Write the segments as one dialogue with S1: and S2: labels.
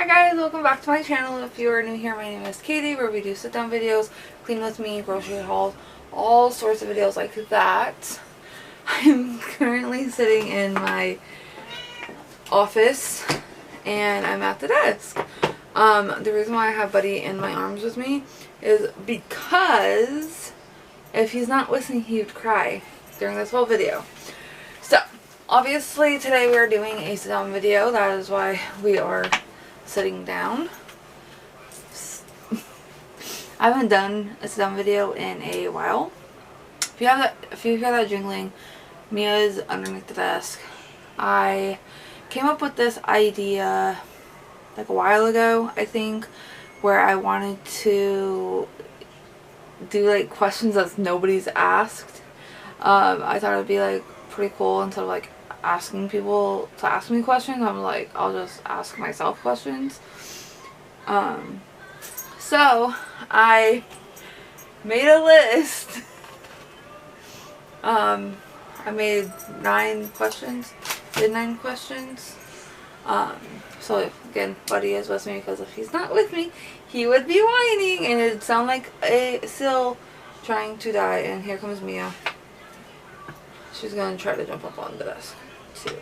S1: Hi guys, welcome back to my channel. If you are new here, my name is Katie, where we do sit down videos, clean with me, grocery hauls, all sorts of videos like that. I'm currently sitting in my office and I'm at the desk. The reason why I have Buddy in my arms with me is because if he's not listening, he would cry during this whole video. So, obviously today we are doing a sit down video. That is why we are sitting down. I haven't done a sit down video in a while. If you hear that jingling, Mia is underneath the desk. I came up with this idea like a while ago, I think, where I wanted to do like questions that nobody's asked. I thought it'd be like pretty cool instead of like asking people to ask me questions. I'm like, I'll just ask myself questions. So I made a list. I made 9 questions. Did 9 questions. So again, Buddy is with me because if he's not with me, he would be whining and it'd sound like a seal trying to die. And here comes Mia. She's gonna try to jump up on the desk too.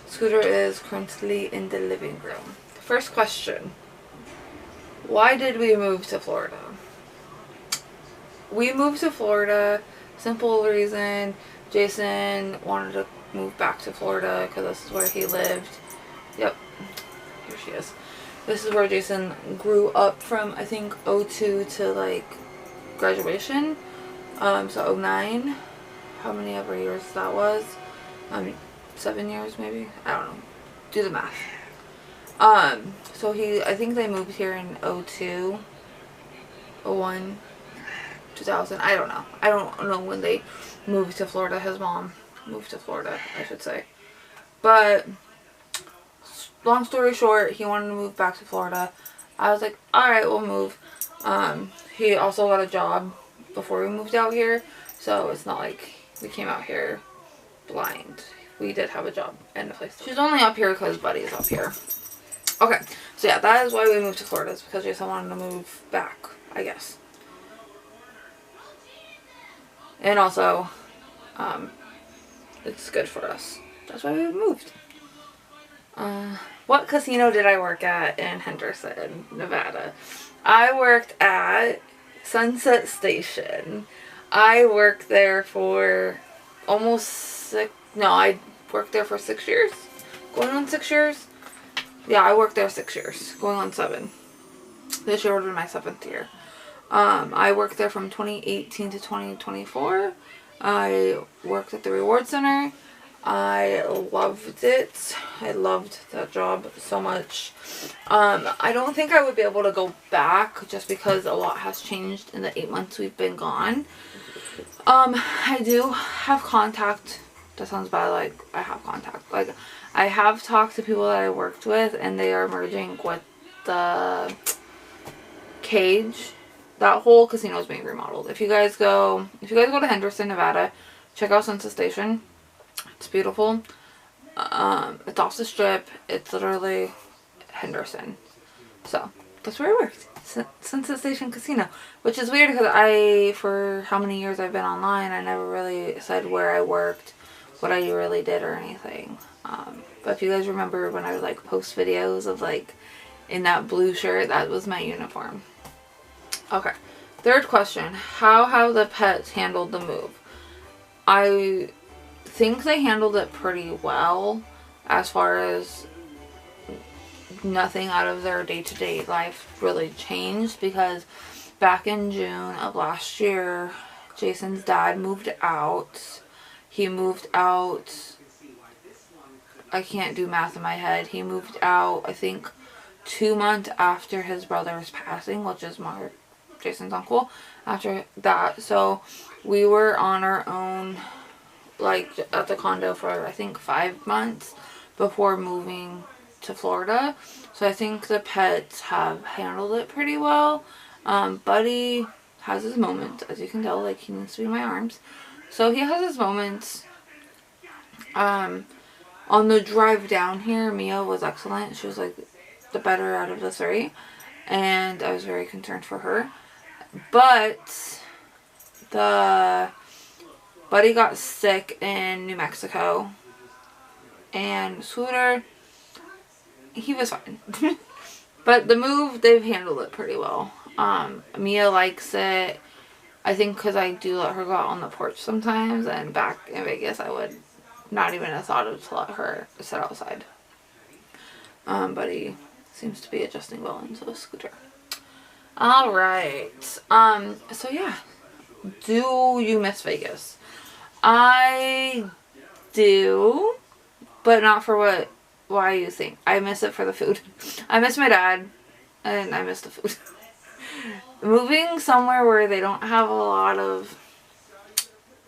S1: Scooter is currently in the living room. First question. Why did we move to Florida? We moved to Florida, simple reason. Jason wanted to move back to Florida because this is where he lived. Yep, here she is. This is where Jason grew up from, I think, 02 to like graduation. So 09. How many ever years that was? 7 years maybe? I don't know. Do the math. So I think they moved here in 02, 01, 2000. I don't know. I don't know when they moved to Florida. His mom moved to Florida, I should say. But long story short, he wanted to move back to Florida. I was like, alright, we'll move. He also got a job before we moved out here. So it's not like we came out here blind. We did have a job and a place. She's only up here because Buddy's up here. Okay, so yeah, that is why we moved to Florida. It's because Jason wanted to move back, I guess. And also, it's good for us. That's why we moved. What casino did I work at in Henderson, Nevada? I worked at Sunset Station. I worked there for almost 6, no, I worked there for 6 years. Going on 6 years? Yeah, I worked there 6 years. Going on 7. This year would be my 7th year. I worked there from 2018 to 2024. I worked at the Reward Center. I loved it. I loved that job so much. I don't think I would be able to go back just because a lot has changed in the 8 months we've been gone. I do have contact. That sounds bad. Like, I have contact. Like, I have talked to people that I worked with and they are merging with the Cage. That whole casino is being remodeled. If you guys go to Henderson, Nevada, check out Sunset Station. It's beautiful. It's off the strip. It's literally Henderson. So that's where I worked. Sunset Station Casino, which is weird because for how many years I've been online, I never really said where I worked, what I really did or anything. But if you guys remember when I would like post videos of like in that blue shirt, that was my uniform. Okay. Third question. How have the pets handled the move? I think they handled it pretty well as far as nothing out of their day-to-day life really changed, because back in June of last year, Jason's dad moved out. He moved out, I can't do math in my head. He moved out, I think, 2 months after his brother's passing, which is Jason's uncle. After that, so we were on our own, like at the condo for I think 5 months before moving to Florida. So I think the pets have handled it pretty well. Buddy has his moments, as you can tell, like he needs to be in my arms. So he has his moments. On the drive down here, Mia was excellent. She was like the better out of the three, and I was very concerned for her. But Buddy got sick in New Mexico, and Scooter, he was fine. But the move, they've handled it pretty well. Mia likes it. I think because I do let her go out on the porch sometimes, and back in Vegas I would not even have thought of to let her sit outside. Buddy seems to be adjusting well into a Scooter. Alright. So yeah. Do you miss Vegas? I do, but not for why you think. I miss it for the food. I miss my dad, and I miss the food. Moving somewhere where they don't have a lot of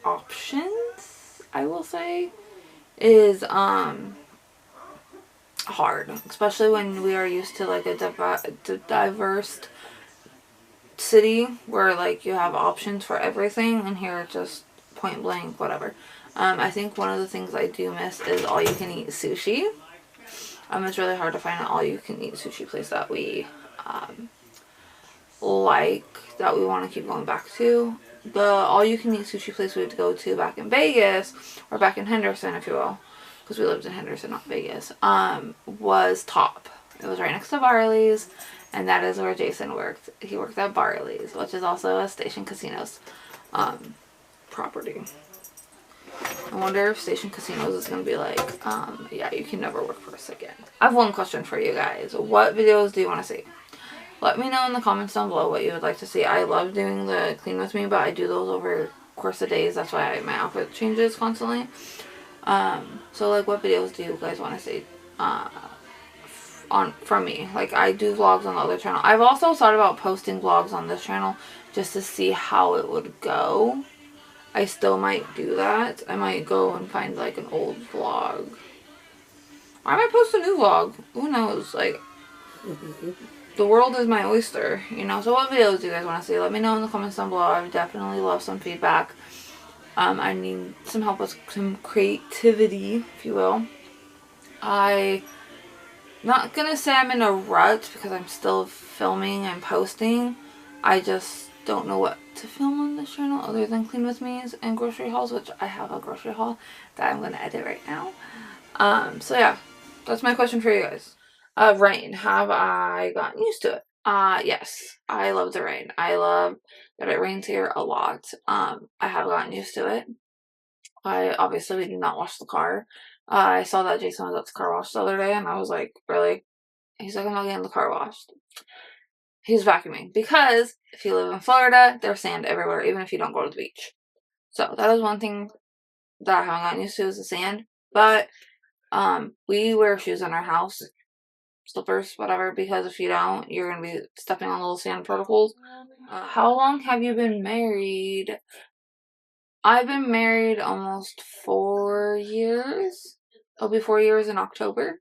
S1: options, I will say, is hard, especially when we are used to like a diverse city where like you have options for everything, and here it's just point blank whatever. I think one of the things I do miss is all you can eat sushi. It's really hard to find an all you can eat sushi place that we that we want to keep going back to. The all you can eat sushi place we had to go to back in Vegas, or back in Henderson if you will, because we lived in Henderson, not Vegas, was Top. It was right next to Barley's, and that is where Jason worked. He worked at Barley's, which is also a Station Casinos property. I wonder if Station Casinos is going to be like, yeah, you can never work for us again. I have one question for you guys. What videos do you want to see? Let me know in the comments down below what you would like to see. I love doing the clean with me, but I do those over the course of days. That's why my outfit changes constantly. So like, what videos do you guys want to see from me? Like, I do vlogs on the other channel. I've also thought about posting vlogs on this channel just to see how it would go. I still might do that. I might go and find like an old vlog. Or I might post a new vlog. Who knows? Like, the world is my oyster, you know? So what videos do you guys want to see? Let me know in the comments down below. I would definitely love some feedback. I need some help with some creativity, if you will. I'm not gonna say I'm in a rut because I'm still filming and posting. I just don't know what to film on this channel other than Clean With Me's and grocery hauls, which I have a grocery haul that I'm gonna edit right now. So yeah, that's my question for you guys. Rain. Have I gotten used to it? Yes. I love the rain. I love that it rains here a lot. I have gotten used to it. Obviously we do not wash the car. I saw that Jason was at the car wash the other day, and I was like, really? He's like, I'm not getting the car washed. He's vacuuming, because if you live in Florida, there's sand everywhere, even if you don't go to the beach. So that is one thing that I haven't gotten used to, is the sand. But we wear shoes in our house, slippers, whatever, because if you don't, you're going to be stepping on little sand particles. How long have you been married? I've been married almost 4 years. It'll be 4 years in October.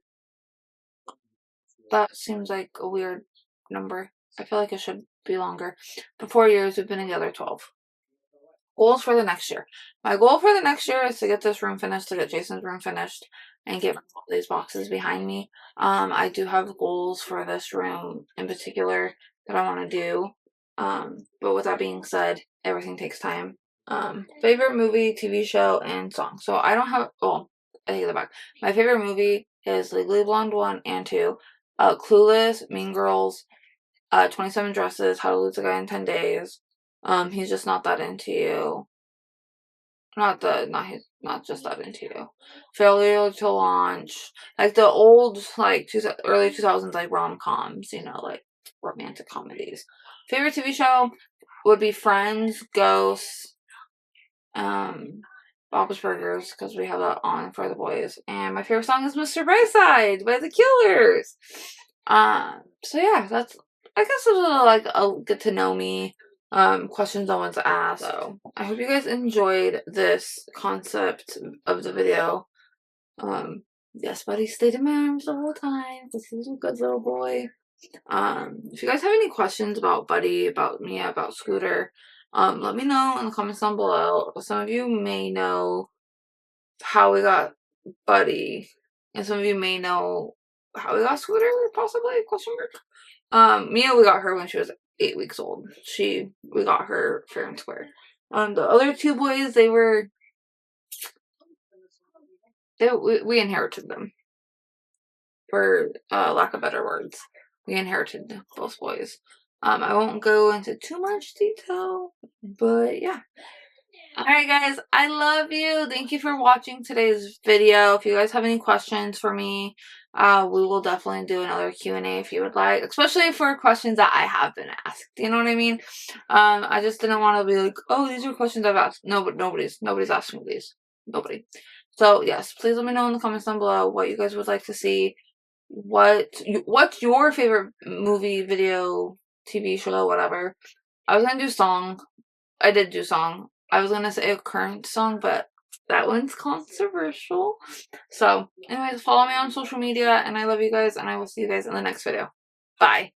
S1: That seems like a weird number. I feel like it should be longer. But 4 years, we've been together 12. Goals for the next year. My goal for the next year is to get this room finished, to get Jason's room finished, and get all these boxes behind me. I do have goals for this room in particular that I want to do. But with that being said, everything takes time. Favorite movie, TV show, and song. So I don't have, well, I take that back. My favorite movie is Legally Blonde 1 and 2. Clueless, Mean Girls, 27 Dresses, How to Lose a Guy in 10 Days. He's Just Not That Into You. Not just that into you. Failure to Launch. Like the old, like, early 2000s, like, rom-coms, you know, like, romantic comedies. Favorite TV show would be Friends, Ghosts, Bob's Burgers, because we have that on for the boys. And my favorite song is Mr. Brightside by The Killers. So yeah, that's, I guess it's like a get to know me questions I want to ask. So I hope you guys enjoyed this concept of the video. Yes, Buddy stayed in my arms the whole time. This is a good little boy. If you guys have any questions about Buddy, about me, about Scooter, let me know in the comments down below. Some of you may know how we got Buddy, and some of you may know how we got Scooter, possibly, question mark. Mia, we got her when she was 8 weeks old. We got her fair and square. The other two boys, we inherited them. For lack of better words. We inherited both boys. I won't go into too much detail, but yeah. Alright guys, I love you. Thank you for watching today's video. If you guys have any questions for me, we will definitely do another Q&A if you would like, especially for questions that I have been asked. You know what I mean? I just didn't want to be like, oh, these are questions I've asked. No, but nobody's asking me these. Nobody. So yes, please let me know in the comments down below what you guys would like to see. What's your favorite movie, video, TV show, whatever? I was gonna do song. I did do song. I was gonna say a current song, but that one's controversial. So, anyways, follow me on social media, and I love you guys, and I will see you guys in the next video. Bye.